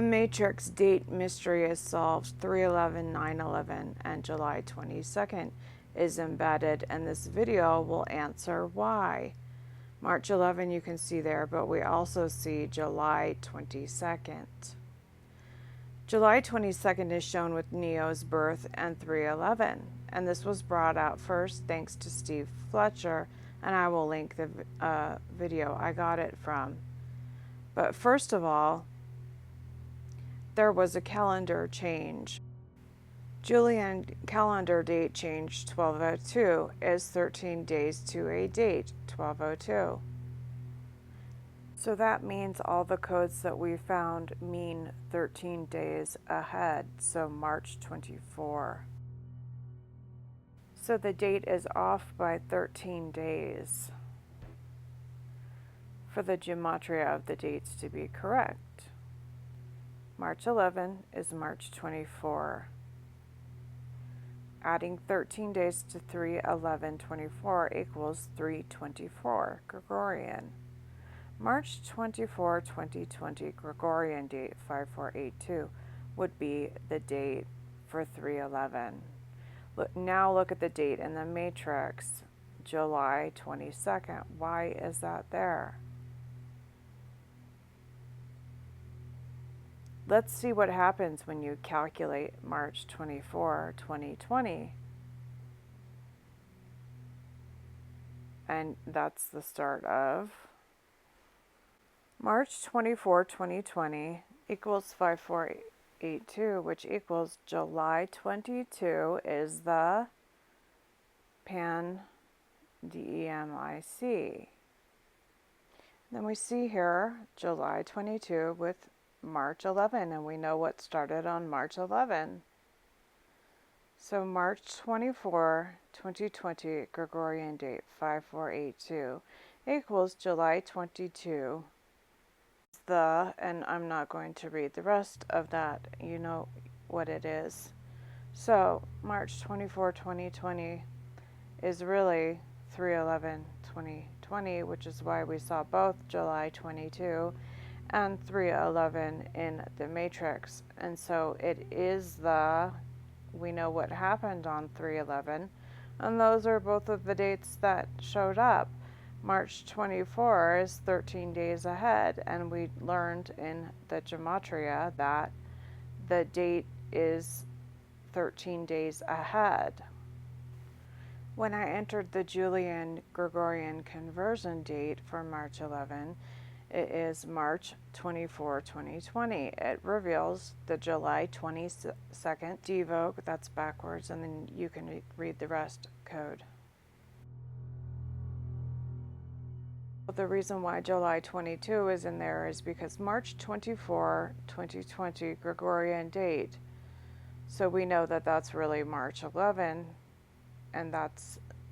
A matrix date mystery is solved. 3/11/9/11 and July 22nd is embedded, and this video will answer why. March 11 you can see there, but we also see July 22nd. July 22nd is shown with Neo's birth and 3/11, and this was brought out first thanks to Steve Fletcher, and I will link the video I got it from. But first of all, there was a calendar change. Julian calendar date change 1202 is 13 days to a date 1202. So that means all the codes that we found mean 13 days ahead, so March 24. So the date is off by 13 days for the gematria of the dates to be correct. March 11 is March 24. Adding 13 days to 3/11/24 equals 3/24 Gregorian. March 24, 2020 Gregorian date 5482 would be the date for 3/11. Now look at the date in the matrix, July 22nd. Why is that there? Let's see what happens when you calculate March 24, 2020. And that's the start of March 24, 2020 equals 5482, which equals July 22 is the pan DEMIC. Then we see here July 22 with March 11, and we know what started on March 11. So March 24, 2020 Gregorian date 5482 equals July 22. And I'm not going to read the rest of that, you know what it is. So March 24, 2020 is really 3/11/2020, which is why we saw both July 22 and 3/11 in the matrix. And so it is we know what happened on 3/11, and those are both of the dates that showed up. March 24 is 13 days ahead, and we learned in the gematria that the date is 13 days ahead. When I entered the Julian Gregorian conversion date for March 11, it is March 24, 2020. It reveals the July 22nd devoke, that's backwards, and then you can read the rest code. The reason why July 22 is in there is because March 24, 2020 Gregorian date. So we know that that's really March 11, and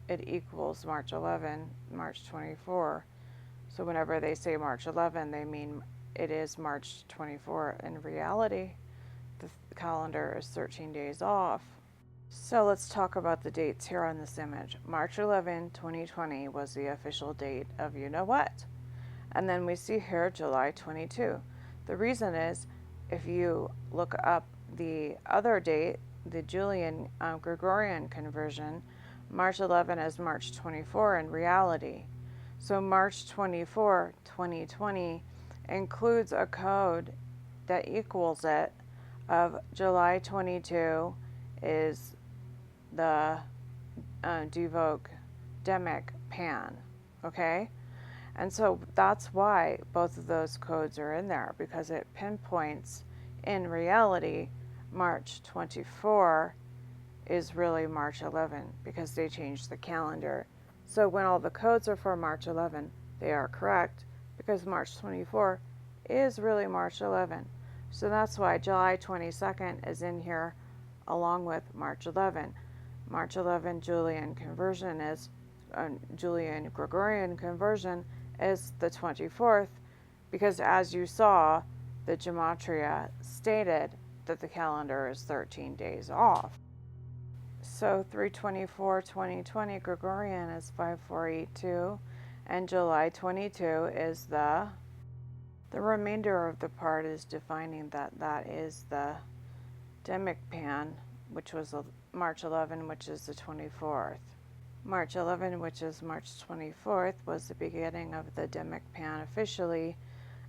it equals March 11, March 24. So whenever they say March 11, they mean it is March 24. In reality, the calendar is 13 days off. So let's talk about the dates here on this image. March 11, 2020 was the official date of you know what. And then we see here July 22. The reason is, if you look up the other date, the Julian Gregorian conversion, March 11 is March 24 in reality. So March 24, 2020 includes a code that equals it of July 22 is the devoke demic pan, okay? And so that's why both of those codes are in there, because it pinpoints in reality March 24 is really March 11, because they changed the calendar. So when all the codes are for March 11, they are correct, because March 24 is really March 11. So that's why July 22nd is in here along with March 11. March 11 Julian conversion is, Julian Gregorian conversion is the 24th, because as you saw, the gematria stated that the calendar is 13 days off. So 3/24/2020 Gregorian is 5482, and July 22 is the The remainder of the part is defining that that is the demic pan, which was March 11, which is the 24th. March 11, which is March 24th, was the beginning of the demic pan officially,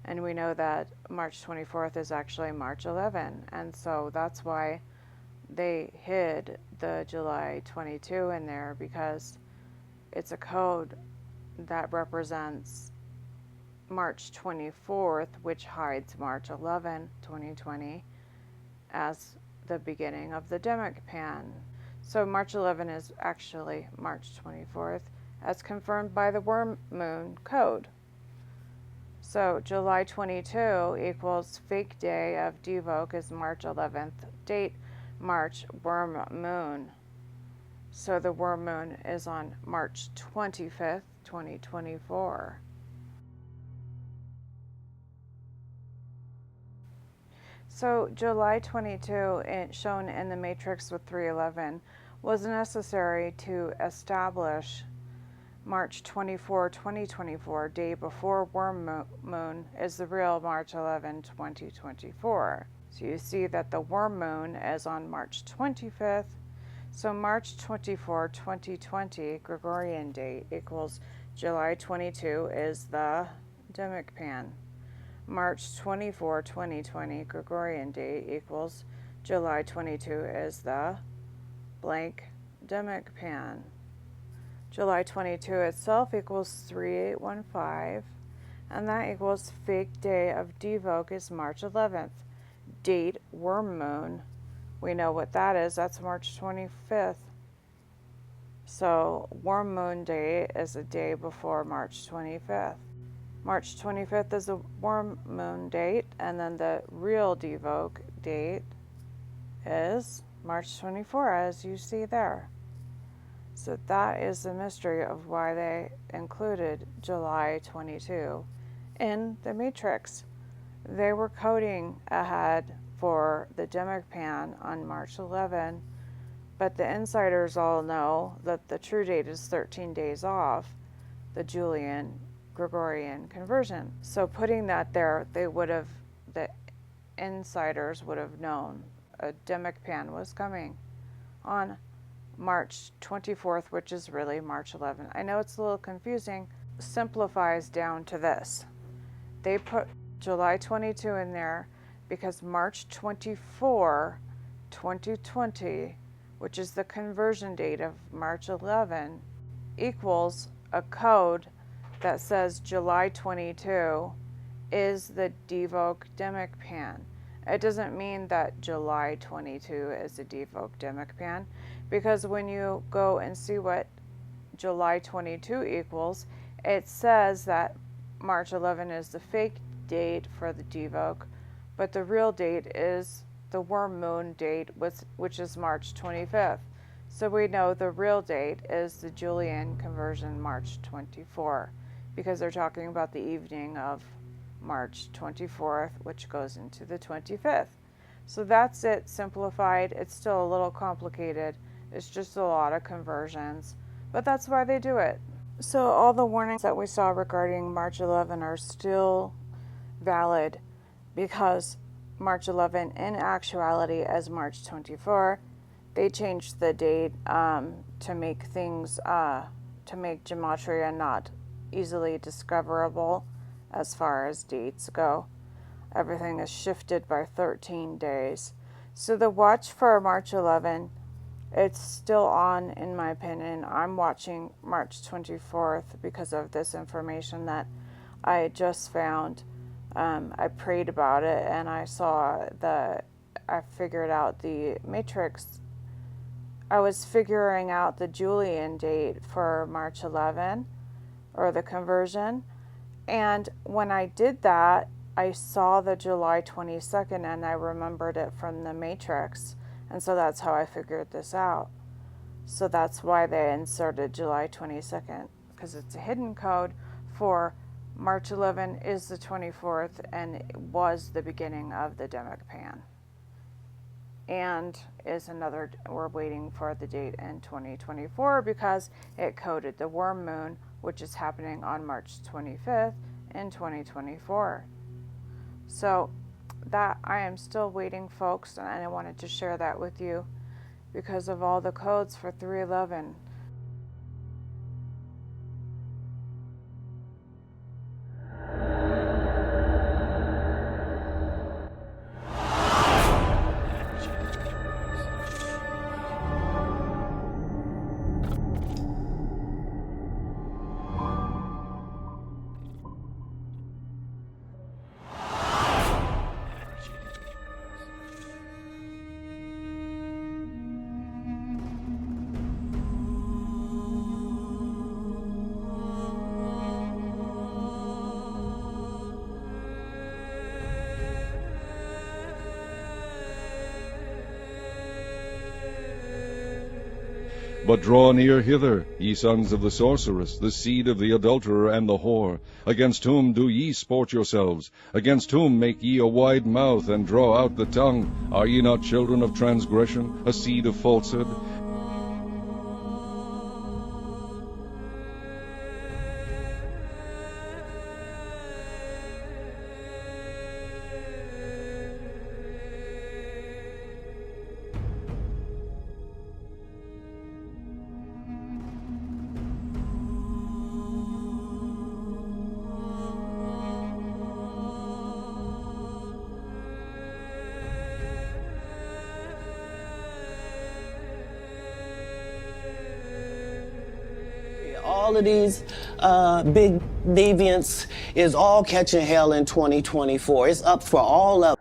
and we know that March 24th is actually March 11, and so that's why they hid the July 22 in there, because it's a code that represents March 24th, which hides March 11, 2020, as the beginning of the demic pan. So March 11 is actually March 24th, as confirmed by the worm moon code. So July 22 equals fake day of devoke is March 11th, date March worm moon. So the worm moon is on March 25th, 2024. So July 22, shown in the matrix with 311, was necessary to establish March 24, 2024, day before worm moon, is the real March 11, 2024. So you see that the worm moon is on March 25th. So March 24, 2020, Gregorian date equals July 22 is the demic pan. March 24, 2020, Gregorian date equals July 22 is the blank demic pan. July 22 itself equals 3815, and that equals fake day of devoke is March 11th. Date worm moon, we know what that is, that's March 25th. So worm moon day is a day before March 25th. March 25th is a worm moon date, and then the real devoke date is March 24, as you see there. So that is the mystery of why they included July 22 in the matrix. They were coding ahead for the demic pan on March 11, but the insiders all know that the true date is 13 days off the Julian Gregorian conversion. So putting that there, the insiders would have known a demic pan was coming on March 24th, which is really March 11. I know it's a little confusing. Simplifies down to this. They put July 22 in there because March 24, 2020, which is the conversion date of March 11, equals a code that says July 22 is the devoke demic pan. It doesn't mean that July 22 is the devoke demic pan, because when you go and see what July 22 equals, it says that March 11 is the fake date for the devoke, but the real date is the worm moon date, which is March 25th. So we know the real date is the Julian conversion March 24, because they're talking about the evening of March 24th, which goes into the 25th. So that's it, simplified. It's still a little complicated. It's just a lot of conversions, but that's why they do it. So all the warnings that we saw regarding March 11 are still valid, because March 11 in actuality is March 24. They changed the date to make things, to make Gematria not easily discoverable as far as dates go. Everything is shifted by 13 days. So the watch for March 11, it's still on, in my opinion. I'm watching March 24th because of this information that I just found. I prayed about it, and I figured out the matrix. I was figuring out the Julian date for March 11, or the conversion, and when I did that, I saw the July 22nd, and I remembered it from the matrix, and so that's how I figured this out. So that's why they inserted July 22nd, because it's a hidden code for March 11 is the 24th, and it was the beginning of the demic pan. And we're waiting for the date in 2024 because it coded the worm moon, which is happening on March 25th in 2024. So that I am still waiting, folks, and I wanted to share that with you because of all the codes for 311. But draw near hither, ye sons of the sorceress, the seed of the adulterer and the whore. Against whom do ye sport yourselves? Against whom make ye a wide mouth, and draw out the tongue? Are ye not children of transgression, a seed of falsehood? All of these big deviants is all catching hell in 2024. It's up for all of